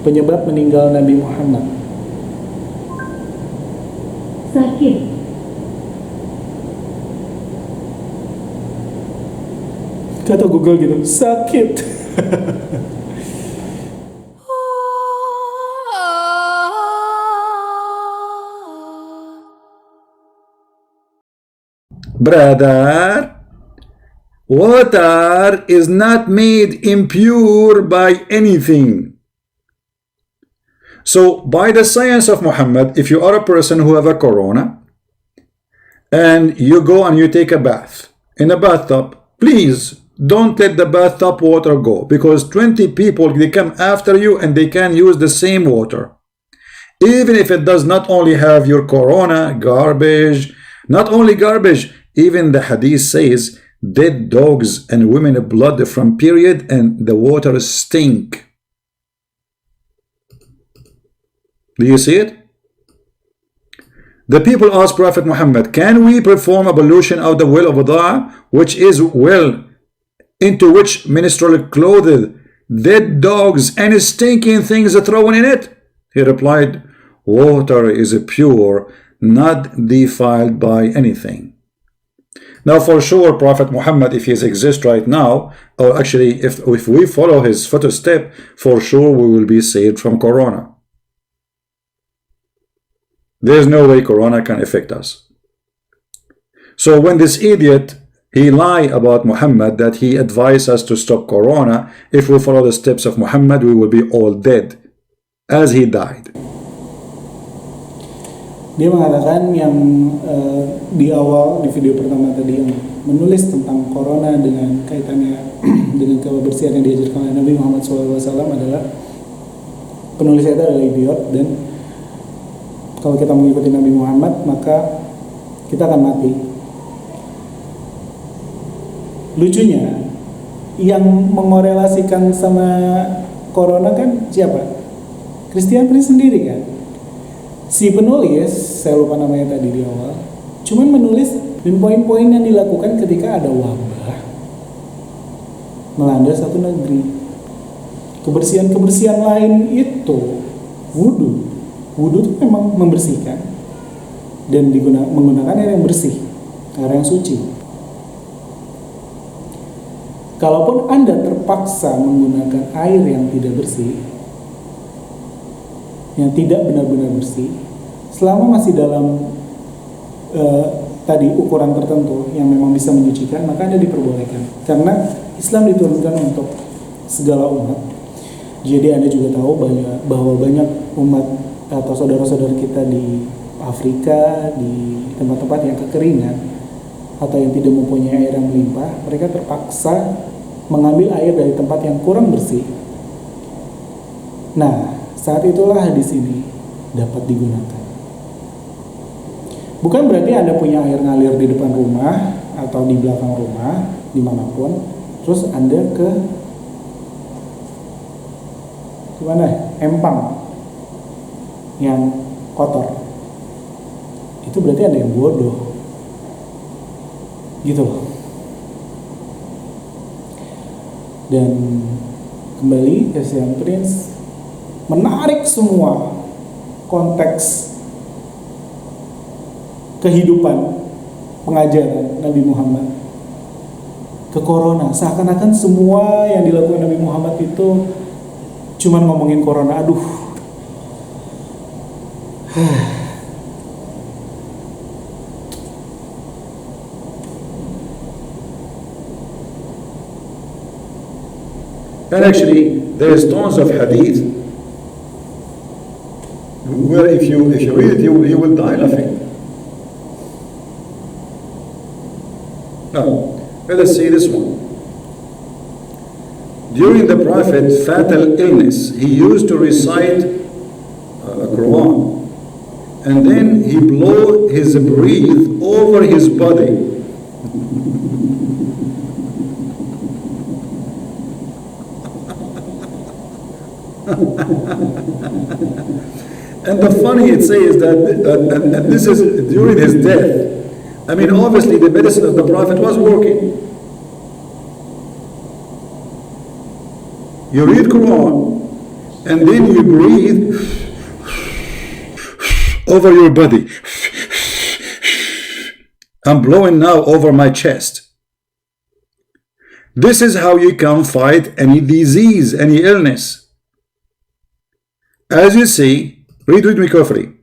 penyebab meninggal Nabi Muhammad? Sakit. Kata Google gitu, sakit. Brother, water is not made impure by anything. So by the science of Muhammad, if you are a person who have a corona and you go and you take a bath in a bathtub, please don't let the bathtub water go, because 20 people, they come after you and they can use the same water, even if it does not only have your corona garbage, not only garbage, even the hadith says dead dogs and women blood from period and the water stink. Do you see it? The people asked Prophet Muhammad, can we perform ablution of the well of Wadaa, which is well into which menstrual clothed dead dogs and stinking things are thrown in it? He replied, water is pure, not defiled by anything. Now for sure Prophet Muhammad, if he exists right now, or actually if we follow his footstep, for sure we will be saved from corona. There's no way corona can affect us. So when this idiot, he lied about Muhammad that he advised us to stop corona, if we follow the steps of Muhammad, we will be all dead as he died. Dia mengatakan yang di awal di video pertama tadi yang menulis tentang corona dengan kaitannya dengan kebersihan yang diajarkan oleh Nabi Muhammad SAW adalah penulisnya itu adalah idiot, dan kalau kita mengikuti Nabi Muhammad maka kita akan mati. Lucunya yang mengorelasikan sama corona kan siapa? Christian Prince sendiri kan. Si penulis, saya lupa namanya tadi di awal, cuman menulis poin-poin yang dilakukan ketika ada wabah melanda satu negeri. Kebersihan-kebersihan lain itu wudhu itu memang membersihkan dan menggunakan air yang bersih, air yang suci. Kalaupun Anda terpaksa menggunakan air yang tidak bersih, yang tidak benar-benar bersih, selama masih dalam tadi ukuran tertentu yang memang bisa menyucikan, maka Anda diperbolehkan. Karena Islam diturunkan untuk segala umat. Jadi Anda juga tahu bahwa banyak umat atau saudara-saudara kita di Afrika, di tempat-tempat yang kekeringan atau yang tidak mempunyai air yang melimpah, mereka terpaksa mengambil air dari tempat yang kurang bersih. Nah, saat itulah hadis ini dapat digunakan. Bukan berarti Anda punya air ngalir di depan rumah atau di belakang rumah, dimanapun, terus Anda ke mana? Empang yang kotor. Itu berarti Anda yang bodoh. Gitu loh. Dan kembali Christian Prince menarik semua konteks kehidupan pengajaran Nabi Muhammad ke corona, seakan-akan semua yang dilakukan Nabi Muhammad itu cuman ngomongin corona. Aduh. And actually there's tons of hadith where if you read it, you will die laughing. Now, let us see this one. During the Prophet's fatal illness, he used to recite Quran, and then he blow his breath over his body. And the funny it says that this is during his death. I mean, obviously the medicine of the Prophet was working. You read Quran and then you breathe over your body. I'm blowing now over my chest. This is how you can fight any disease, any illness. As you see, read me carefully.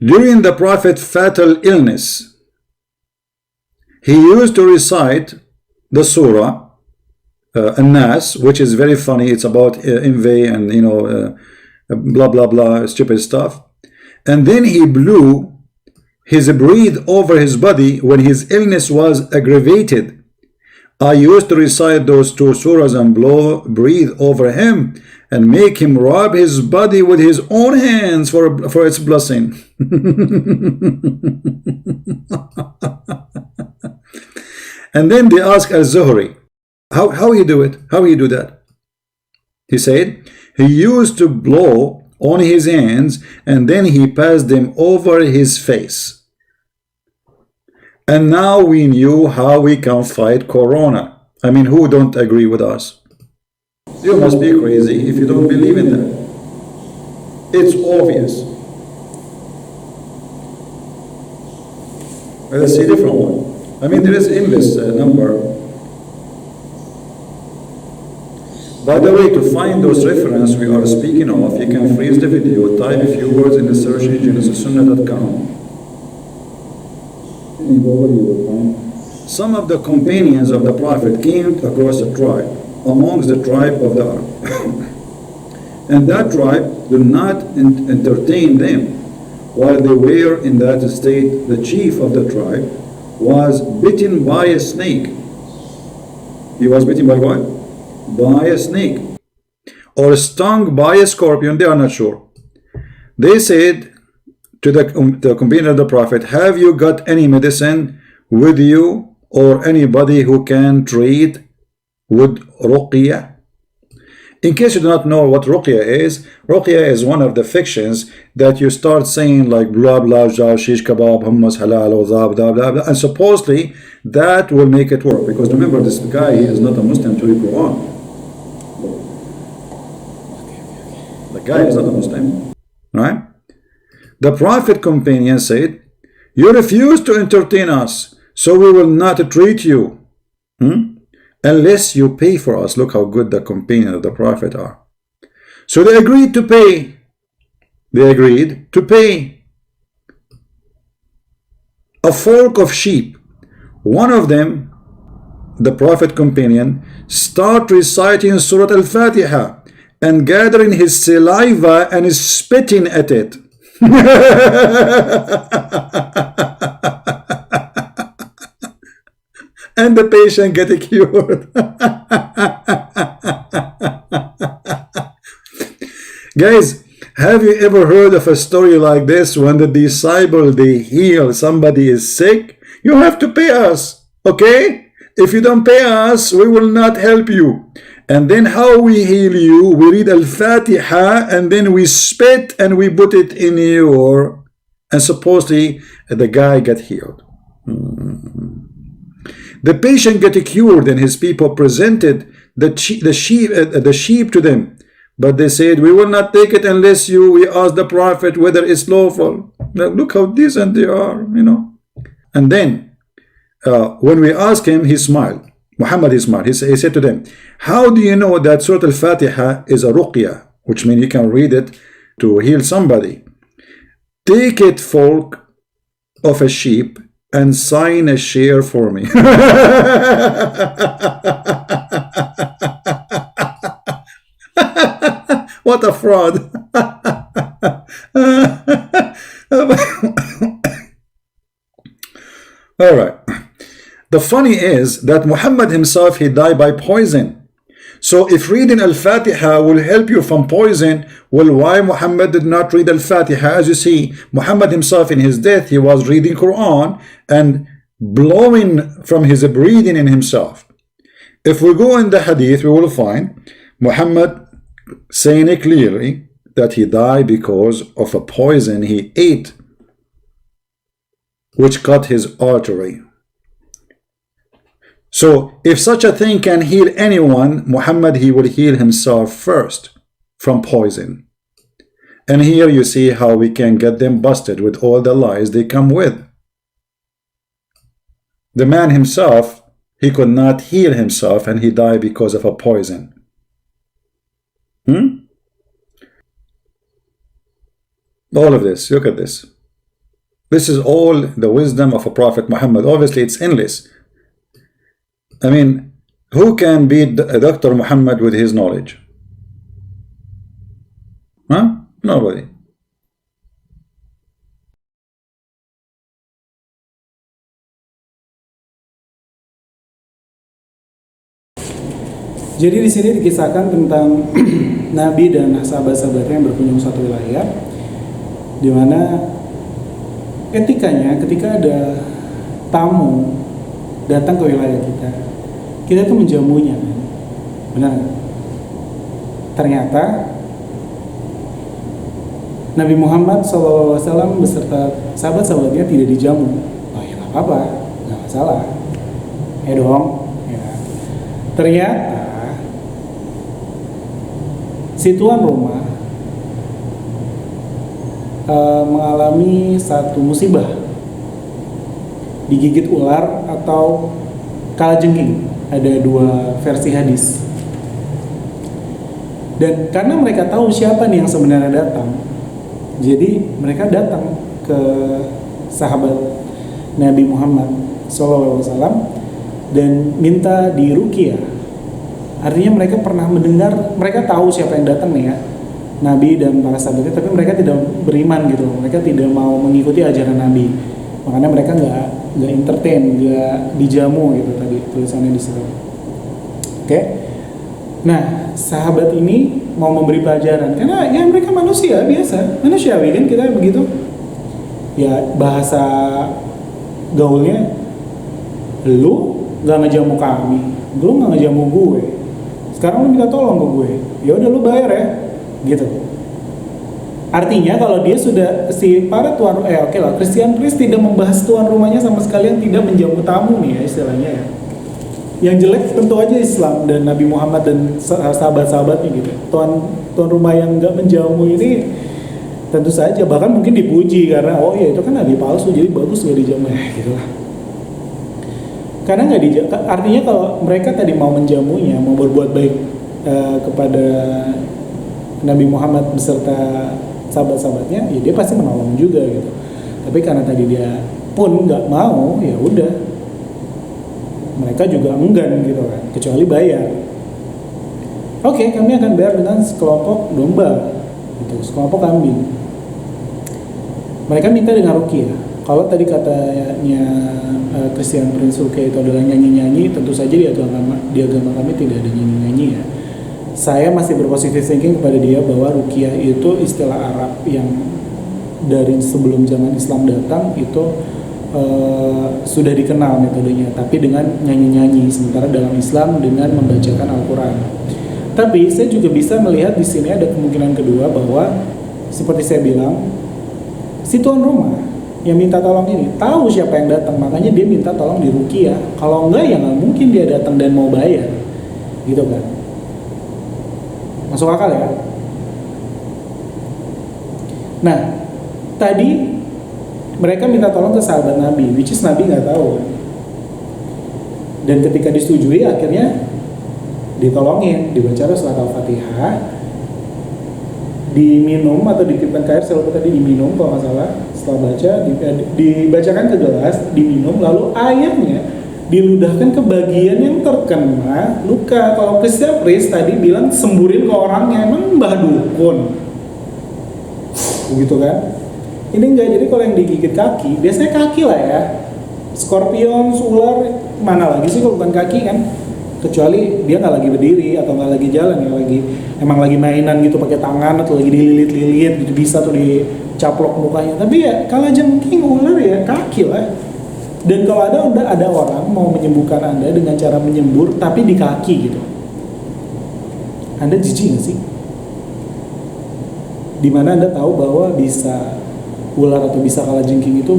During the Prophet's fatal illness, he used to recite the surah An-Nas, which is very funny. It's about envy and blah blah blah stupid stuff. And then he blew his breath over his body when his illness was aggravated. I used to recite those two surahs and breathe over him and make him rub his body with his own hands for its blessing. And then they asked Al-Zuhri, how he do it? How he do that? He said he used to blow on his hands and then he passed them over his face. And now we knew how we can fight Corona. I mean, who don't agree with us? You must be crazy if you don't believe in that. It's obvious. Let's see a different one. I mean, there is endless number. By the way, to find those references we are speaking of, you can freeze the video, type a few words in the search engine, sunnah.com. Some of the companions of the Prophet came across a tribe, amongst the tribe of the Arab. And that tribe did not entertain them. While they were in that state, the chief of the tribe was bitten by a snake. He was bitten by what? By a snake. Or stung by a scorpion, they are not sure. They said to the companion of the Prophet, have you got any medicine with you or anybody who can treat with ruqyah? In case you do not know what ruqyah is one of the fictions that you start saying like blah blah blah, shish kebab, hummus, halal, blah blah blah, and supposedly that will make it work. Because remember, this guy, he is not a Muslim to the Quran. The guy is not a Muslim, right? The Prophet companion said, you refuse to entertain us, so we will not treat you unless you pay for us. Look how good the companion of the Prophet are. So they agreed to pay. They agreed to pay. A flock of sheep. One of them, the Prophet companion, start reciting Surah Al-Fatiha and gathering his saliva and spitting at it. And the patient get cured. Guys, have you ever heard of a story like this? When the disciple, they heal somebody is sick, you have to pay us, okay? If you don't pay us, we will not help you. And then how we heal you? We read Al-Fatiha and then we spit and we put it in your, and supposedly the guy got healed. The patient got cured and his people presented the sheep to them. But they said, we will not take it unless we ask the Prophet whether it's lawful. Now, look how decent they are, And then, when we asked him, he smiled. Muhammad, he smiled. He said to them, how do you know that Surah Al-Fatiha is a ruqyah? Which means you can read it to heal somebody. Take it, folk of a sheep, and sign a share for me. What a fraud. All right. The funny is that Muhammad himself, he died by poison. So if reading Al-Fatiha will help you from poison, well, why Muhammad did not read Al-Fatiha? As you see, Muhammad himself in his death, he was reading Quran and blowing from his breathing in himself. If we go in the hadith, we will find Muhammad saying it clearly that he died because of a poison he ate, which cut his artery. So if such a thing can heal anyone, Muhammad, he will heal himself first from poison. And here you see how we can get them busted with all the lies they come with. The man himself, he could not heal himself and he died because of a poison. All of this, look at this. This is all the wisdom of a Prophet Muhammad. Obviously, it's endless. I mean, who can beat Dr. Muhammad with his knowledge? Huh? Nobody. Jadi di sini dikisahkan tentang Nabi dan sahabat-sahabatnya yang berkunjung suatu wilayah, di mana etikanya ketika ada tamu datang ke wilayah kita tuh menjamunya, benar? Ternyata Nabi Muhammad SAW beserta sahabat-sahabatnya tidak dijamu. Oh ya nggak apa-apa, nggak masalah. Dong. Ya. Ternyata si tuan rumah mengalami satu musibah, digigit ular atau kalajengking. Ada dua versi hadis. Dan karena mereka tahu siapa nih yang sebenarnya datang, jadi mereka datang ke sahabat Nabi Muhammad SAW dan minta diruqyah. Artinya mereka pernah mendengar, mereka tahu siapa yang datang nih ya, Nabi dan para sahabatnya, tapi mereka tidak beriman gitu, mereka tidak mau mengikuti ajaran Nabi, makanya mereka nggak entertain, nggak dijamu gitu tadi tulisannya di situ. Oke. Nah, sahabat ini mau memberi pelajaran karena ya mereka manusia biasa, manusiawi kan kita begitu. Ya bahasa gaulnya, lu nggak ngejamu kami, lu nggak ngejamu gue. Sekarang lu minta tolong ke gue, ya udah lu bayar ya, gitu. Artinya kalau dia sudah si para tuan, oke lah, Christian Priest tidak membahas tuan rumahnya sama sekali, yang tidak menjamu tamu nih ya istilahnya ya. Yang jelek tentu aja Islam dan Nabi Muhammad dan sahabat-sahabatnya gitu. Tuan rumah yang nggak menjamu ini tentu saja bahkan mungkin dipuji karena oh ya itu kan nabi palsu jadi bagus nggak dijamu ya gitu lah. Karena nggak dijamu, artinya kalau mereka tadi mau menjamunya, mau berbuat baik kepada Nabi Muhammad beserta sahabat-sahabatnya, ya dia pasti menolong juga gitu. Tapi karena tadi dia pun nggak mau, ya udah, mereka juga enggan gitu kan, kecuali bayar. Oke, kami akan bayar dengan sekelompok domba, gitu, sekelompok kambing. Mereka minta dengan ruqyah. Kalau tadi katanya Christian Prince ruqyah itu adalah nyanyi-nyanyi, tentu saja di agama kami tidak ada nyanyi-nyanyi ya. Saya masih berpositif thinking kepada dia bahwa ruqyah itu istilah Arab yang dari sebelum zaman Islam datang itu sudah dikenal metodenya, tapi dengan nyanyi-nyanyi. Sementara dalam Islam dengan membacakan Al-Quran. Tapi saya juga bisa melihat di sini ada kemungkinan kedua bahwa seperti saya bilang, si tuan rumah yang minta tolong ini tahu siapa yang datang, makanya dia minta tolong diruqyah. Kalau enggak ya nggak mungkin dia datang dan mau bayar, gitu kan? Masuk akal ya? Nah, tadi mereka minta tolong ke sahabat Nabi, which is Nabi nggak tahu. Dan ketika disetujui, akhirnya ditolongin, dibaca surat Al-Fatihah, diminum atau dititipkan ke air, saya lupa tadi diminum kalau nggak salah. Setelah baca, dibacakan ke gelas, diminum, lalu airnya diludahkan ke bagian yang terkena luka. Kalau Christian Priest tadi bilang semburin ke orangnya, emang mbah dukun, begitu kan? Ini enggak, jadi kalau yang digigit kaki, biasanya kaki lah ya. Scorpion, ular, mana lagi sih kalau bukan kaki kan? Kecuali dia nggak lagi berdiri atau nggak lagi jalan, ya emang lagi mainan gitu pakai tangan atau lagi dililit-lilit gitu, bisa tuh dicaplok mukanya. Tapi ya kalajengking, ular ya kaki lah. Dan kalau ada orang mau menyembuhkan Anda dengan cara menyembur tapi di kaki gitu, Anda jijik nggak sih? Dimana Anda tahu bahwa bisa ular atau bisa kalajengking itu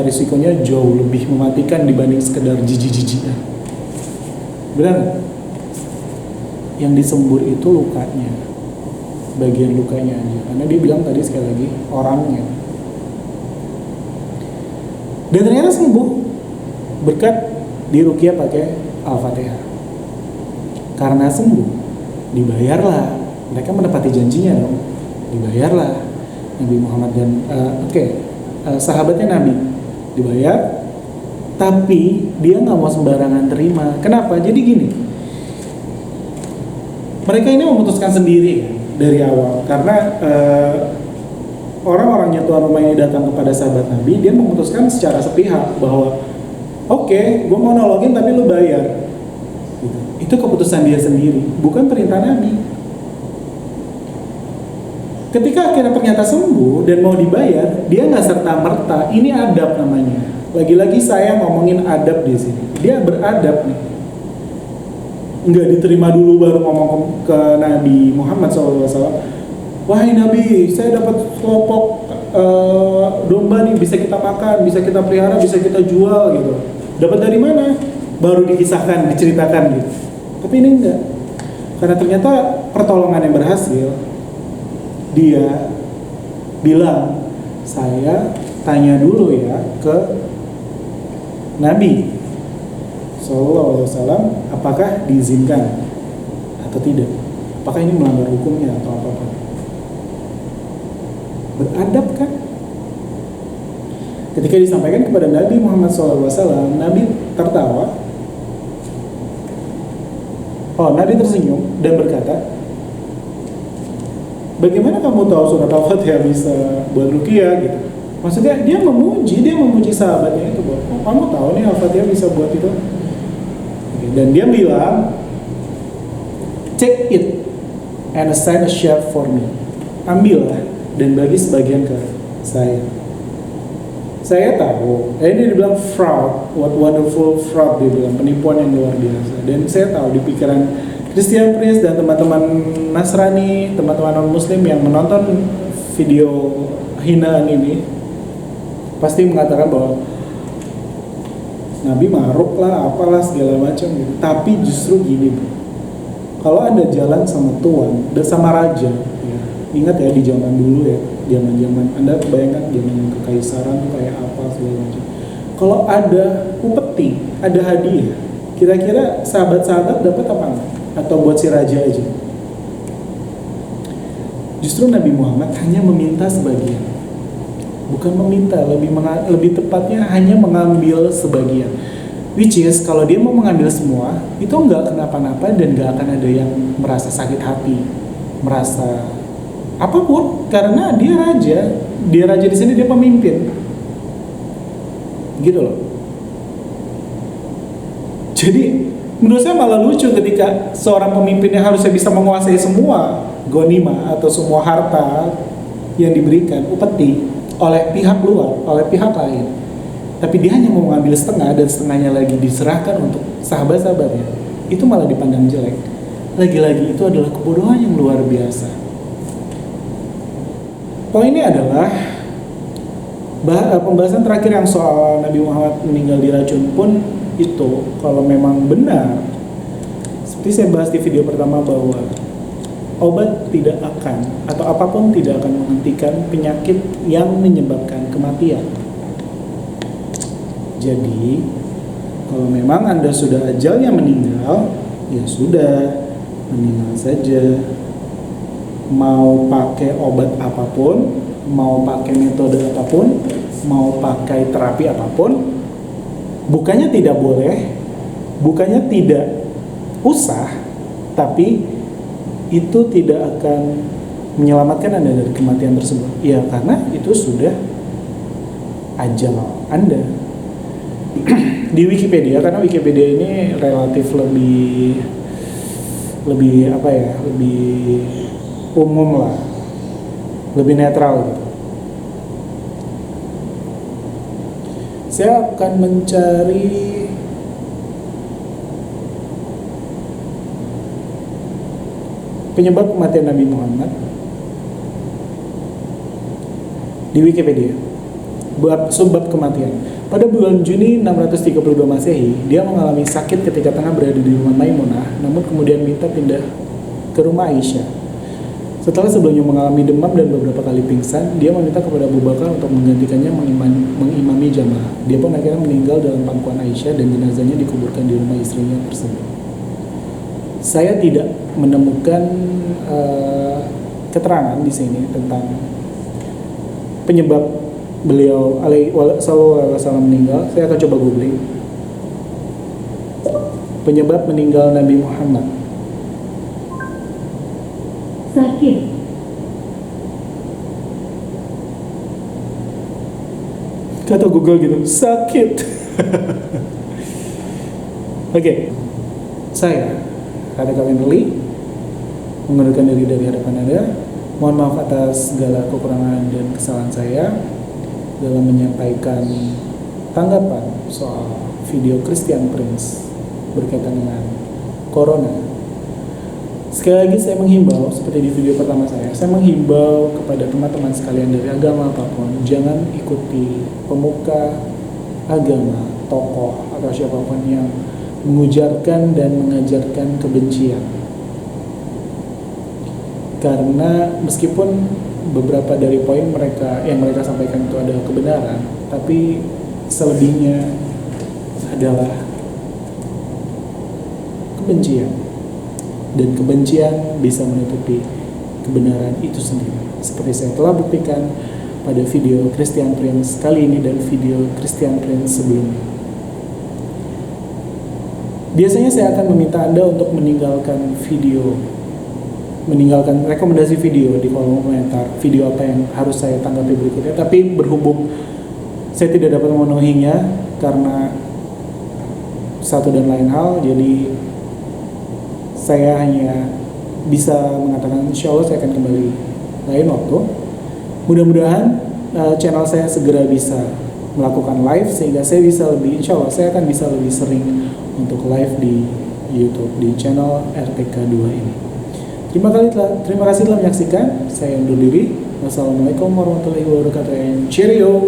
risikonya jauh lebih mematikan dibanding sekedar jijik-jijikan. Benar nggak? Yang disembur itu lukanya, bagian lukanya aja. Karena dia bilang tadi sekali lagi orangnya. Dan ternyata sembuh berkat diruqyah pakai Al-Fatihah. Karena sembuh, dibayarlah. Mereka menepati janjinya dong. Dibayarlah Nabi Muhammad dan sahabatnya Nabi dibayar. Tapi dia nggak mau sembarangan terima. Kenapa? Jadi gini, mereka ini memutuskan sendiri dari awal. Karena orang-orangnya tuan rumah ini datang kepada sahabat Nabi, dia memutuskan secara sepihak bahwa oke, gue mau nolongin tapi lu bayar. Gitu. Itu keputusan dia sendiri, bukan perintah Nabi. Ketika akhirnya ternyata sembuh dan mau dibayar, dia nggak serta-merta. Ini adab namanya. Lagi-lagi saya ngomongin adab di sini. Dia beradab nih. Nggak diterima dulu baru ngomong ke Nabi Muhammad SAW. Wahai Nabi, saya dapat kelompok domba nih, bisa kita makan, bisa kita pelihara, bisa kita jual gitu. Dapat dari mana? Baru dikisahkan, diceritakan gitu. Tapi ini enggak. Karena ternyata pertolongan yang berhasil, dia bilang, saya tanya dulu ya ke Nabi Sallallahu Alaihi Wasallam, apakah diizinkan atau tidak? Apakah ini melanggar hukumnya atau apa-apa? Beradab kan? Ketika disampaikan kepada Nabi Muhammad SAW, Nabi tertawa. Nabi tersenyum dan berkata, bagaimana kamu tahu surat Al-Fatihah bisa buat ruqyah gitu? Maksudnya dia memuji sahabatnya itu bahwa kamu tahu nih Al-Fatihah bisa buat itu. Dan dia bilang, take it and assign a share for me. Ambillah dan bagi sebagian ke saya. Saya tahu, ini dibilang fraud, what wonderful fraud, dia bilang penipuan yang luar biasa. Dan saya tahu di pikiran Christian Prince dan teman-teman Nasrani, teman-teman non-Muslim yang menonton video hinaan ini pasti mengatakan bahwa Nabi maruk lah, apalah segala macam gitu. Tapi justru gini, bro. Kalau Anda jalan sama tuan dan sama raja, ya, ingat ya di zaman dulu ya, zaman Anda bayangkan zaman kekaisaran tuh kayak apa segala macam. Kalau ada upeti, ada hadiah, kira-kira sahabat-sahabat dapat apa enggak? Atau buat si raja aja? Justru Nabi Muhammad hanya meminta sebagian. Bukan meminta, lebih tepatnya hanya mengambil sebagian. Which is, kalau dia mau mengambil semua, itu nggak kenapa-napa dan nggak akan ada yang merasa sakit hati, merasa apapun, karena dia raja di sini, dia pemimpin, gitu loh. Jadi menurut saya malah lucu ketika seorang pemimpinnya harusnya bisa menguasai semua ghanimah atau semua harta yang diberikan upeti oleh pihak luar, oleh pihak lain. Tapi dia hanya mau mengambil setengah dan setengahnya lagi diserahkan untuk sahabat-sahabatnya. Itu malah dipandang jelek. Lagi-lagi itu adalah kebodohan yang luar biasa. Poinnya adalah pembahasan terakhir yang soal Nabi Muhammad meninggal diracun pun itu kalau memang benar, seperti saya bahas di video pertama bahwa obat tidak akan atau apapun tidak akan menghentikan penyakit yang menyebabkan kematian. Jadi kalau memang Anda sudah ajalnya meninggal, ya sudah, meninggal saja. Mau pakai obat apapun, mau pakai metode apapun, mau pakai terapi apapun, bukannya tidak boleh, bukannya tidak usah, tapi itu tidak akan menyelamatkan Anda dari kematian tersebut. Ya, karena itu sudah ajal Anda. Di Wikipedia, karena Wikipedia ini relatif lebih umum lah, lebih netral gitu. Saya akan mencari penyebab kematian Nabi Muhammad di Wikipedia, subbab kematian. Pada bulan Juni 632 Masehi, dia mengalami sakit ketika tengah berada di rumah Maimunah, namun kemudian minta pindah ke rumah Aisyah. Setelah sebelumnya mengalami demam dan beberapa kali pingsan, dia meminta kepada Abu Bakar untuk menggantikannya mengimami jamaah. Dia pun akhirnya meninggal dalam pangkuan Aisyah dan jenazahnya dikuburkan di rumah istrinya tersebut. Saya tidak menemukan keterangan di sini tentang penyebab beliau sallallahu alaihi wasallam meninggal. Saya akan coba googling penyebab meninggal Nabi Muhammad. Sakit. Kata Google gitu, sakit. Oke. Saya Kata Kevin Lee mengundurkan diri dari hadapan Anda. Mohon maaf atas segala kekurangan dan kesalahan saya dalam menyampaikan tanggapan soal video Christian Prince berkaitan dengan Corona. Sekali lagi saya menghimbau, seperti di video pertama saya menghimbau kepada teman-teman sekalian dari agama apapun, jangan ikuti pemuka agama, tokoh, atau siapapun yang mengujarkan dan mengajarkan kebencian. Karena meskipun beberapa dari poin yang mereka sampaikan itu adalah kebenaran, tapi selebihnya adalah kebencian, dan kebencian bisa menutupi kebenaran itu sendiri. Seperti saya telah buktikan pada video Christian Prince kali ini dan video Christian Prince sebelumnya. Biasanya saya akan meminta Anda untuk meninggalkan rekomendasi video di kolom komentar, video apa yang harus saya tanggapi berikutnya. Tapi berhubung saya tidak dapat memenuhinya karena satu dan lain hal, jadi saya hanya bisa mengatakan insya Allah saya akan kembali lain waktu. Mudah-mudahan channel saya segera bisa melakukan live sehingga saya bisa insya Allah saya akan bisa lebih sering untuk live di YouTube di channel RTK2 ini. Terima kasih telah menyaksikan. Saya undur diri. Wassalamualaikum warahmatullahi wabarakatuh. Cheerio.